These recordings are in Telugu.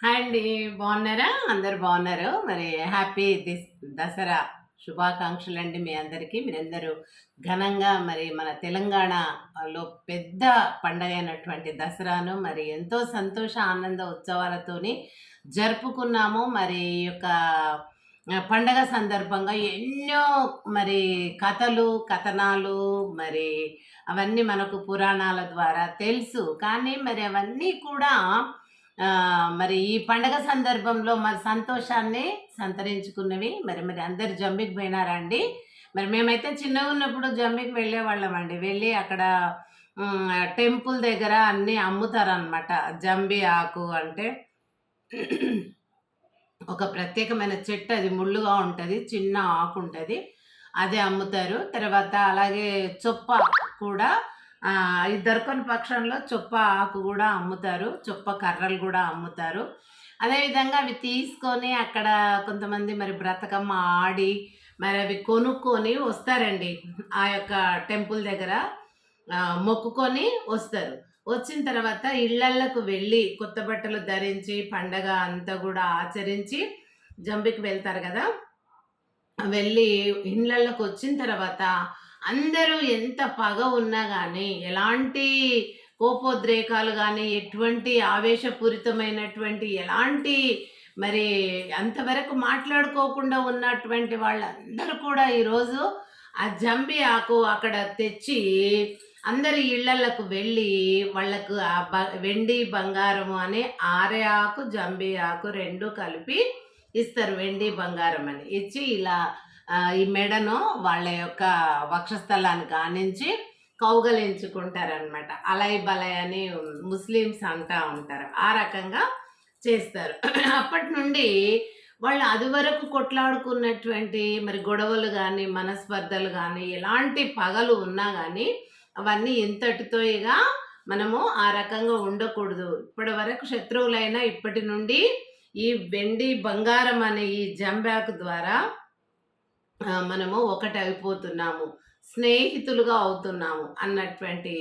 హాయ్ అండి. బాగున్నారా? అందరూ బాగున్నారు. మరి హ్యాపీ దసరా శుభాకాంక్షలండి మీ అందరికీ. మీరందరూ ఘనంగా మరి మన తెలంగాణలో పెద్ద పండగైనటువంటి దసరాను మరి ఎంతో సంతోష, ఆనంద ఉత్సవాలతోని జరుపుకున్నాము. మరి ఈ యొక్క పండగ సందర్భంగా ఎన్నో మరి కథలు, కథనాలు మరి అవన్నీ మనకు పురాణాల ద్వారా తెలుసు. కానీ మరి అవన్నీ కూడా మరి ఈ పండగ సందర్భంలో మరి సంతోషాన్ని సంతరించుకున్నవి. మరి అందరు జంబికి పోయినారా అండి? మరి మేమైతే చిన్నగున్నప్పుడు జంబికి వెళ్ళేవాళ్ళమండి. వెళ్ళి అక్కడ టెంపుల్ దగ్గర అన్నీ అమ్ముతారనమాట. జంబి ఆకు అంటే ఒక ప్రత్యేకమైన చెట్టు, అది ముళ్ళుగా ఉంటది. చిన్న ఆకు ఉంటది. అదే అమ్ముతారు. తర్వాత అలాగే చొప్ప కూడా ఇది దొరకని పక్షంలో చొప్ప ఆకు గూడా అమ్ముతారు. చొప్ప కర్రలు గూడా అమ్ముతారు. అదేవిధంగా అవి తీసుకొని అక్కడ కొంతమంది మరి బ్రతకమ్మ ఆడి మరి అవి కొనుక్కొని వస్తారండి. ఆ యొక్క టెంపుల్ దగ్గర మొక్కుకొని వస్తారు. వచ్చిన తర్వాత ఇళ్ళళ్ళకు వెళ్ళి కొత్త బట్టలు ధరించి పండగ అంతా గూడా ఆచరించి జంబికి వెళ్తారు గదా! వెళ్ళి ఇళ్ళళ్ళకి వచ్చిన తర్వాత అందరూ ఎంత పగ ఉన్నా గానీ, ఎలాంటి కోపోద్రేకాలు గానీ, ఎటువంటి ఆవేశపూరితమైనటువంటి ఎలాంటి మరి అంతవరకు మాట్లాడుకోకుండా ఉన్నటువంటి వాళ్ళందరూ కూడా ఈరోజు ఆ జంబి ఆకు అక్కడ తెచ్చి అందరి ఇళ్ళళ్ళకు వెళ్ళి వాళ్ళకు ఆ వెండి, బంగారము అని ఆరె ఆకు, జంబి ఆకు 2 కలిపి ఇస్తారు. వెండి, బంగారం అని ఇచ్చి ఇలా ఈ మెడను వాళ్ళ యొక్క వక్షస్థలానికి ఆనించి కౌగలించుకుంటారనమాట. అలయ్ బలయ్ అని ముస్లిమ్స్ అంటా ఉంటారు. ఆ రకంగా చేస్తారు. అప్పటి నుండి వాళ్ళు అది వరకు కొట్లాడుకున్నటువంటి మరి గొడవలు గానీ, మనస్పర్ధలు గానీ, ఎలాంటి పగలు ఉన్నా గానీ అవన్నీ ఇంతటితో ఇక మనము ఆ రకంగా ఉండకూడదు. ఇప్పటి వరకు శత్రువులైనా ఇప్పటి నుండి ఈ వెండి, బంగారం అనే ఈ జంబాకు ద్వారా మనము ఒకటైపోతున్నాము, స్నేహితులుగా అవుతున్నాము అన్నటువంటి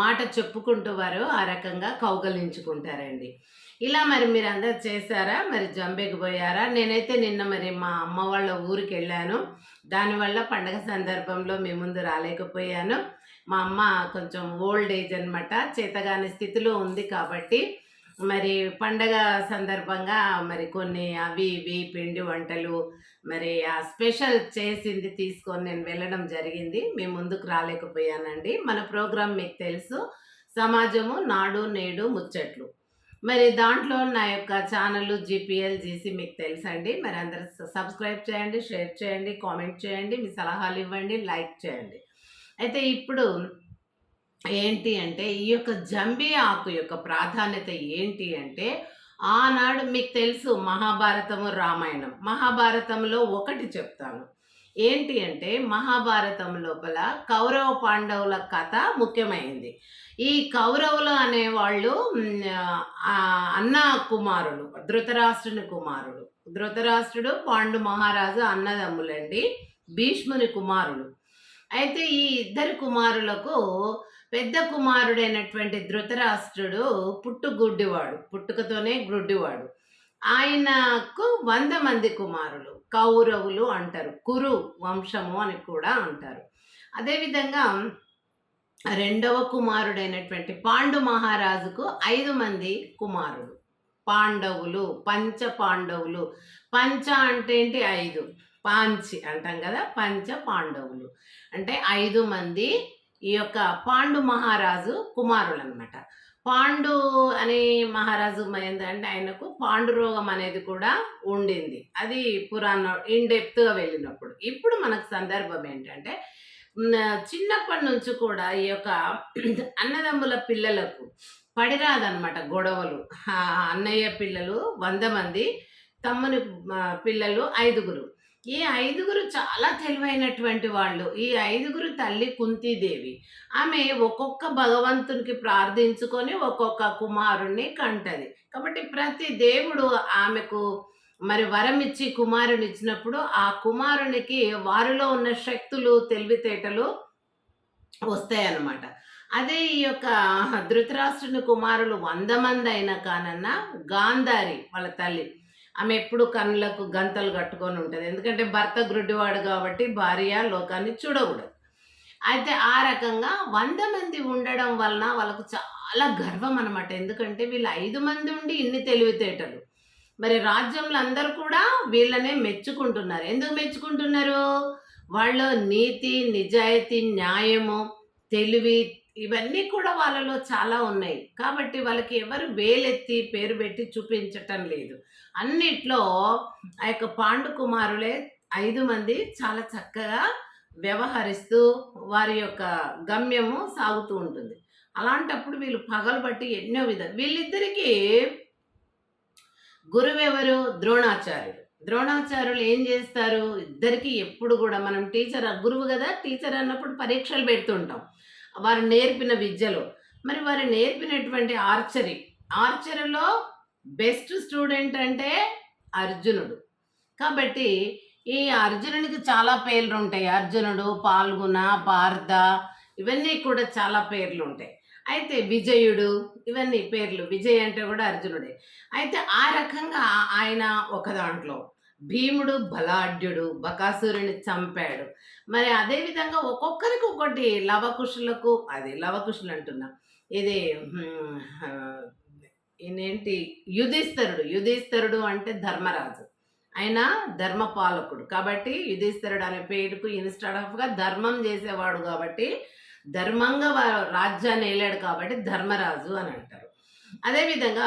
మాట చెప్పుకుంటూ వారు ఆ రకంగా కౌగలించుకుంటారండి. ఇలా మరి మీరందరూ చేశారా? మరి జంబేకి పోయారా? నేనైతే నిన్న మరి మా అమ్మ వాళ్ళ ఊరికెళ్ళాను. దానివల్ల పండగ సందర్భంలో మీ ముందు రాలేకపోయాను. మా అమ్మ కొంచెం ఓల్డ్ ఏజ్ అనమాట. చేతగాని స్థితిలో ఉంది కాబట్టి మరి పండగ సందర్భంగా మరి కొన్ని అవి ఇవి పిండి వంటలు మరి ఆ స్పెషల్ చేసింది తీసుకొని నేను వెళ్ళడం జరిగింది. మీ ముందుకు రాలేకపోయానండి. మన ప్రోగ్రాం మీకు తెలుసు, సమాజము నాడు నేడు ముచ్చట్లు. మరి దాంట్లో నా యొక్క ఛానల్ జీపీఎల్ జీసీ మీకు తెలుసండి. మరి అందరూ సబ్స్క్రైబ్ చేయండి, షేర్ చేయండి, కామెంట్ చేయండి, మీ సలహాలు ఇవ్వండి, లైక్ చేయండి. అయితే ఇప్పుడు ఏంటి అంటే ఈ యొక్క జంబి ఆకు యొక్క ప్రాధాన్యత ఏంటి అంటే, ఆనాడు మీకు తెలుసు మహాభారతము, రామాయణం. మహాభారతంలో ఒకటి చెప్తాను. ఏంటి అంటే మహాభారతం లోపల కౌరవ పాండవుల కథ ముఖ్యమైంది. ఈ కౌరవులు అనేవాళ్ళు అన్న కుమారుడు, ధృతరాష్ట్రుని కుమారుడు. ధృతరాష్ట్రుడు పాండు మహారాజు అన్నదమ్ములండి, భీష్ముని కుమారుడు. అయితే ఈ ఇద్దరు కుమారులకు పెద్ద కుమారుడైనటువంటి ధృతరాష్ట్రుడు పుట్టుగుడ్డివాడు, పుట్టుకతోనే గుడ్డివాడు. ఆయనకు 100 మంది కుమారులు, కౌరవులు అంటారు. కురు వంశము అని కూడా అంటారు. అదేవిధంగా రెండవ కుమారుడైనటువంటి పాండు మహారాజుకు 5 మంది కుమారులు, పాండవులు, పంచ పాండవులు. పంచ అంటే ఏంటి? 5. పాంచి అంటాం కదా, పంచ పాండవులు అంటే 5 మంది ఈ యొక్క పాండు మహారాజు కుమారులు అనమాట. పాండు అనే మహారాజు ఏంటంటే ఆయనకు పాండు రోగం అనేది కూడా ఉండింది. అది పురాణం ఇన్ డెప్త్గా వెళ్ళినప్పుడు. ఇప్పుడు మనకు సందర్భం ఏంటంటే చిన్నప్పటి నుంచి కూడా ఈ యొక్క అన్నదమ్ముల పిల్లలకు పడిరాదనమాట గొడవలు. అన్నయ్య పిల్లలు 100 మంది, తమ్ముని పిల్లలు 5. ఈ 5 చాలా తెలివైనటువంటి వాళ్ళు. ఈ 5 తల్లి కుంతీదేవి. ఆమె ఒక్కొక్క భగవంతునికి ప్రార్థించుకొని ఒక్కొక్క కుమారుణ్ణి కంటది. కాబట్టి ప్రతి దేవుడు ఆమెకు మరి వరం ఇచ్చి కుమారుని ఇచ్చినప్పుడు ఆ కుమారునికి వారిలో ఉన్న శక్తులు, తెలివితేటలు వస్తాయన్నమాట. అదే ఈ యొక్క ధృతరాష్ట్రుని కుమారులు 100 మంది అయినా కానన్నా గాంధారి వాళ్ళ తల్లి. ఆమె ఎప్పుడు కన్నులకు గంతలు కట్టుకొని ఉంటది. ఎందుకంటే భర్త గ్రుడ్డివాడు కాబట్టి భార్య లోకాన్ని చూడకూడదు. అయితే ఆ రకంగా 100 మంది ఉండడం వలన వాళ్ళకు చాలా గర్వం అనమాట. ఎందుకంటే వీళ్ళు 5 మంది ఉండి ఇన్ని తెలివితేటలు. మరి రాజ్యంలో అందరూ కూడా వీళ్ళనే మెచ్చుకుంటున్నారు. ఎందుకు మెచ్చుకుంటున్నారు? వాళ్ళు నీతి, నిజాయితీ, న్యాయము, తెలివి ఇవన్నీ కూడా వాళ్ళలో చాలా ఉన్నాయి. కాబట్టి వాళ్ళకి ఎవరు వేలెత్తి పేరు పెట్టి చూపించటం లేదు. అన్నిట్లో ఆ యొక్క పాండు కుమారులే 5 మంది చాలా చక్కగా వ్యవహరిస్తూ వారి యొక్క గమ్యము సాగుతూ ఉంటుంది. అలాంటప్పుడు వీళ్ళు పగలుబట్టి ఎన్నో వీళ్ళిద్దరికీ గురువెవరు? ద్రోణాచార్యులు. ద్రోణాచార్యులు ఏం చేస్తారు? ఇద్దరికీ ఎప్పుడు కూడా మనం గురువు గదా! టీచర్ అన్నప్పుడు పరీక్షలు పెడుతుంటాం. వారు నేర్పిన విద్యలో. మరి వారు నేర్పినటువంటి ఆర్చరీలో బెస్ట్ స్టూడెంట్ అంటే అర్జునుడు. కాబట్టి ఈ అర్జునునికి చాలా పేర్లుంటాయి. అర్జునుడు, పాల్గుణ, పార్థ ఇవన్నీ కూడా చాలా పేర్లుంటాయి. అయితే విజయుడు ఇవన్నీ పేర్లు. విజయ్ అంటే కూడా అర్జునుడే. అయితే ఆ రకంగా ఆయన ఒక దాంట్లో. భీముడు బలాఢ్యుడు, బకాసురుని చంపాడు. మరి అదే విధంగా ఒక్కొక్కరికి ఒక్కటి లవకుశులు అంటున్నా. ఇది ఈయనేంటి యుధిష్ఠిరుడు అంటే ధర్మరాజు. ఆయన ధర్మపాలకుడు. కాబట్టి యుధిష్ఠిరుడు అనే పేరుకు ఇన్‌స్టెడ్ ఆఫ్‌గా ధర్మం చేసేవాడు కాబట్టి, ధర్మంగా రాజ్యాన్ని ఏలాడు కాబట్టి ధర్మరాజు అని అంటారు. అదేవిధంగా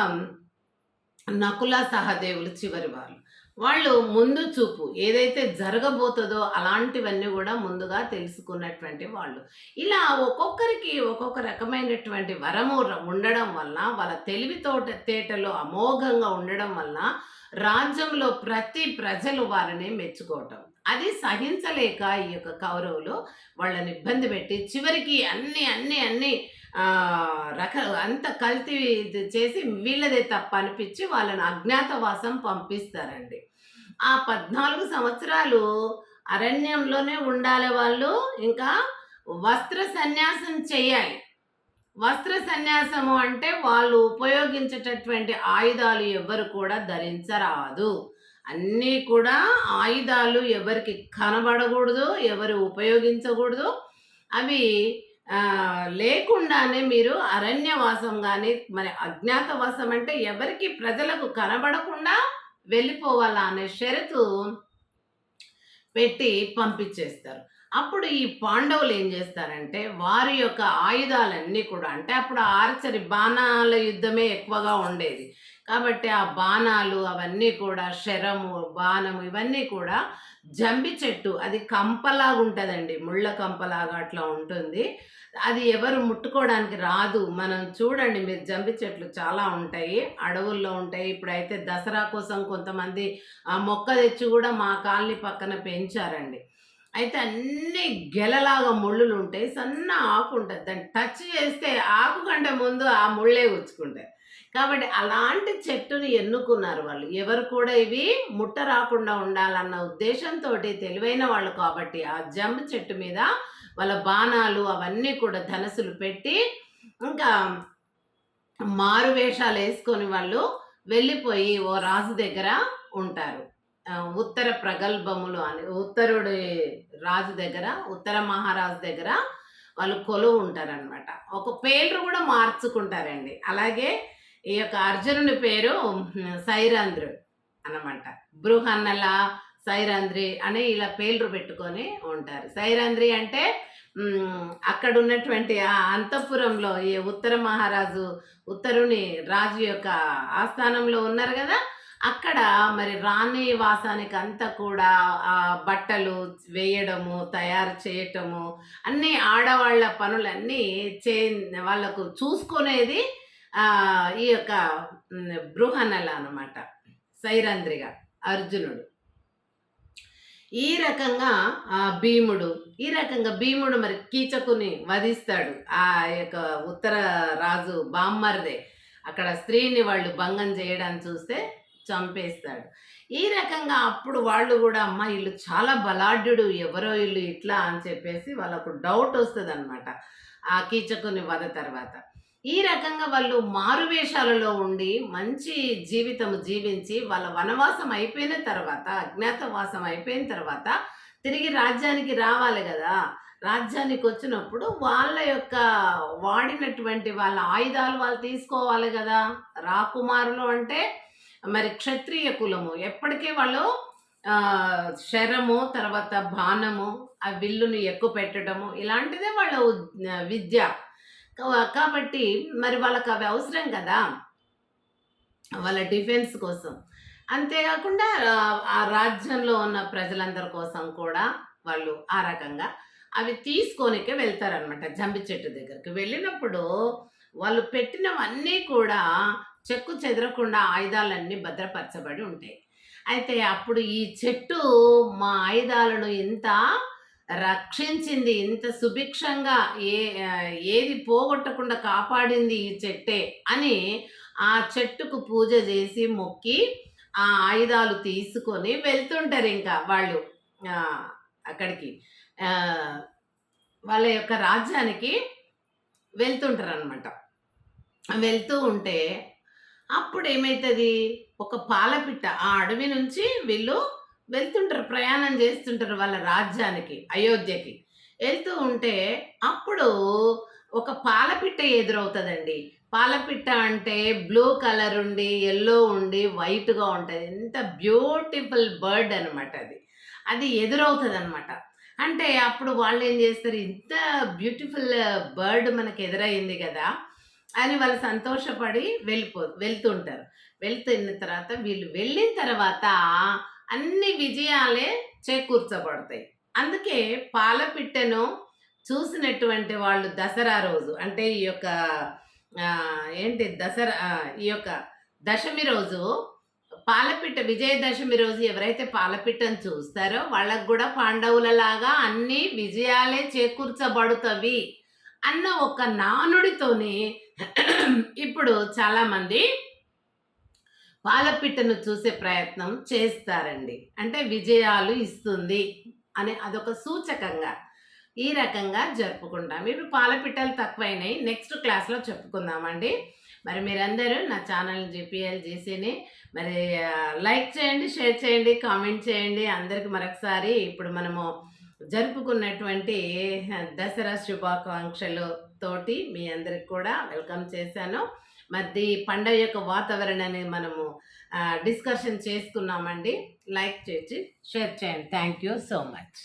నకుల, సహదేవులు చివరి వాళ్ళు. వాళ్ళు ముందు చూపు ఏదైతే జరగబోతుందో అలాంటివన్నీ కూడా ముందుగా తెలుసుకున్నటువంటి వాళ్ళు. ఇలా ఒక్కొక్కరికి ఒక్కొక్క రకమైనటువంటి వరము ఉండడం వలన, వాళ్ళ తేటలు అమోఘంగా ఉండడం వలన రాజ్యంలో ప్రతి ప్రజలు వారిని మెచ్చుకోవటం. అది సహించలేక ఈ యొక్క కౌరవులు వాళ్ళని ఇబ్బంది పెట్టి చివరికి అన్ని అన్ని అన్ని అంత కల్తీ చేసి వీళ్ళదే తప్ప అనిపించి వాళ్ళని అజ్ఞాతవాసం పంపిస్తారండి. ఆ 14 సంవత్సరాలు అరణ్యంలోనే ఉండాలి వాళ్ళు. ఇంకా వస్త్ర సన్యాసం చేయాలి. వస్త్ర సన్యాసము అంటే వాళ్ళు ఉపయోగించేటటువంటి ఆయుధాలు ఎవ్వరు కూడా ధరించరాదు. అన్నీ కూడా ఆయుధాలు ఎవరికి కనబడకూడదు, ఎవరు ఉపయోగించకూడదు. అవి లేకుండానే మీరు అరణ్యవాసం కానీ, మరి అజ్ఞాతవాసం అంటే ఎవరికి ప్రజలకు కనబడకుండా వెళ్ళిపోవాలా అనే షరతు పెట్టి పంపించేస్తారు. అప్పుడు ఈ పాండవులు ఏం చేస్తారంటే వారి యొక్క ఆయుధాలన్నీ కూడా, అంటే అప్పుడు ఆర్చరీ బాణాల యుద్ధమే ఎక్కువగా ఉండేది కాబట్టి ఆ బాణాలు అవన్నీ కూడా శరము, బాణము ఇవన్నీ కూడా జంబి చెట్టు, అది కంపలాగా ఉంటుందండి, ముళ్ళ కంపలాగా అట్లా ఉంటుంది. అది ఎవరు ముట్టుకోవడానికి రాదు. మనం చూడండి, మీరు జంబి చెట్లు చాలా ఉంటాయి, అడవుల్లో ఉంటాయి. ఇప్పుడైతే దసరా కోసం కొంతమంది ఆ మొక్క తెచ్చి కూడా మా కాలనీ పక్కన పెంచారండి. అయితే అన్ని గెలలాగా ముళ్ళులు ఉంటాయి, సన్న ఆకు ఉంటుంది, దాన్ని టచ్ చేస్తే ఆకు కంటే ముందు ఆ ముళ్ళే గుచ్చుకుంటాయి. కాబట్టి అలాంటి చెట్టుని ఎన్నుకున్నారు వాళ్ళు. ఎవరు కూడా ఇవి ముట్ట రాకుండా ఉండాలన్న ఉద్దేశంతో తెలివైన వాళ్ళు కాబట్టి ఆ జంబు చెట్టు మీద వాళ్ళ బాణాలు అవన్నీ కూడా ధనస్సులు పెట్టి, ఇంకా మారు వేషాలు వేసుకొని వాళ్ళు వెళ్ళిపోయి ఓ రాజు దగ్గర ఉంటారు. ఉత్తర ప్రగల్భములు అని ఉత్తరుడి రాజు దగ్గర, ఉత్తర మహారాజు దగ్గర వాళ్ళు కొలువు ఉంటారనమాట. ఒక పేర్లు కూడా మార్చుకుంటారండి. అలాగే ఈ యొక్క అర్జునుని పేరు సైరంధ్రుడు అనమాట. బృహన్నల, సైరంధ్రి అని ఇలా పేర్లు పెట్టుకొని ఉంటారు. సైరంధ్రి అంటే అక్కడ ఉన్నటువంటి ఆ అంతఃపురంలో ఈ ఉత్తర మహారాజు, ఉత్తరుని రాజు యొక్క ఆస్థానంలో ఉన్నారు కదా, అక్కడ మరి రాణి వాసానికి అంతా కూడా బట్టలు వేయడము, తయారు చేయటము, అన్నీ ఆడవాళ్ళ పనులన్నీ వాళ్ళకు చూసుకునేది ఈ యొక్క బృహన్నల అనమాట, సైరంధ్రిగా అర్జునుడు. ఈ రకంగా భీముడు మరి కీచకుని వధిస్తాడు. ఆ యొక్క ఉత్తర రాజు బామ్మర్దే అక్కడ స్త్రీని వాళ్ళు భంగం చేయడానికి చూస్తే చంపేస్తాడు. ఈ రకంగా అప్పుడు వాళ్ళు కూడా అమ్మ వీళ్ళు చాలా బలాఢ్యుడు, ఎవరో వీళ్ళు ఇట్లా అని చెప్పేసి వాళ్ళకు డౌట్ వస్తుంది అనమాట. ఆ కీచకుని వధ తర్వాత. ఈ రకంగా వాళ్ళు మారువేషాలలో ఉండి మంచి జీవితం జీవించి వాళ్ళ వనవాసం అయిపోయిన తర్వాత, అజ్ఞాతవాసం అయిపోయిన తర్వాత తిరిగి రాజ్యానికి రావాలి గదా! రాజ్యానికొచ్చినప్పుడు వాళ్ళ యొక్క వాడినటువంటి వాళ్ళ ఆయుధాలు వాళ్ళు తీసుకోవాలి గదా! రాకుమారులు అంటే మరి క్షత్రియ కులము. ఎప్పటికీ వాళ్ళు శరము, తర్వాత బాణము, ఆ విల్లుని ఎక్కుపెట్టడము ఇలాంటిదే వాళ్ళ విద్య. కాబట్టి మరి వాళ్ళకవి అవసరం కదా! వాళ్ళ డిఫెన్స్ కోసం. అంతేగాకుండా ఆ రాజ్యంలో ఉన్న ప్రజలందరి కోసం కూడా వాళ్ళు ఆ రకంగా అవి తీసుకోనికే వెళ్తారనమాట జంబి చెట్టు దగ్గరికి. వెళ్ళినప్పుడు వాళ్ళు పెట్టినవన్నీ కూడా చెక్కు చెదరకుండా ఆయుధాలన్నీ భద్రపరచబడి ఉంటాయి. అయితే అప్పుడు ఈ చెట్టు మా ఆయుధాలను ఇంత రక్షించింది, ఇంత సుభిక్షంగా ఏది పోగొట్టకుండా కాపాడింది ఈ చెట్టే అని ఆ చెట్టుకు పూజ చేసి మొక్కి ఆ ఆయుధాలు తీసుకొని వెళ్తుంటారింకా వాళ్ళు అక్కడికి. వాళ్ళ యొక్క రాజ్యానికి వెళ్తుంటారనమాట. వెళ్తూ ఉంటే అప్పుడేమైతది, ఒక పాలపిట్ట ఆ అడవి నుంచి వీళ్ళు వెళ్తుంటారు, ప్రయాణం చేస్తుంటారు వాళ్ళ రాజ్యానికి, అయోధ్యకి. వెళ్తూ ఉంటే అప్పుడు ఒక పాలపిట్ట ఎదురవుతదండి. పాలపిట్ట అంటే బ్లూ కలర్ ఉండి, యెల్లో ఉండి, వైట్‌గా ఉంటది. ఎంత బ్యూటిఫుల్ బర్డ్ అనమాట అది. అది ఎదురవుతదనమాట. అంటే అప్పుడు వాళ్ళేం జేస్తారు, ఇంత బ్యూటిఫుల్ బర్డ్ మనకెదురయింది గదా! అని వాళ్ళు సంతోషపడి వెళ్తుంటారు. వెళ్తున్న తర్వాత వీళ్ళు వెళ్ళిన తర్వాత అన్ని విజయాలే చేకూర్చబడతాయి. అందుకే పాలపిట్టను చూసినటువంటి వాళ్ళు దసరా రోజు అంటే ఈ యొక్క ఏంటి దసరా ఈ యొక్క దశమి రోజు పాలపిట్ట విజయదశమి రోజు ఎవరైతే పాలపిట్టను చూస్తారో వాళ్ళకు గూడా పాండవులలాగా అన్ని విజయాలే చేకూర్చబడుతవి అన్న ఒక నానుడితోని ఇప్పుడు చాలామంది పాలపిట్టను చూసే ప్రయత్నం చేస్తారండి. అంటే విజయాలు ఇస్తుంది అని అదొక సూచకంగా ఈ రకంగా జరుపుకుంటాం. ఇప్పుడు పాలపిట్టలు తక్కువైనాయి. నెక్స్ట్ క్లాస్‌లో చెప్పుకుందామండి. మరి మీరందరూ నా ఛానల్ జీపీఎల్ జీసీని మరి లైక్ చేయండి, షేర్ చేయండి, కామెంట్ చేయండి. అందరికి మరొకసారి ఇప్పుడు మనము జరుపుకున్నటువంటి దసరా శుభాకాంక్షలు తోటి మీ అందరికి కూడా వెల్కమ్ చేశాను. మరి పండగ యొక్క వాతావరణాన్ని మనము డిస్కషన్ చేసుకున్నామండి. లైక్ చేసి షేర్ చేయండి. Thank you so much.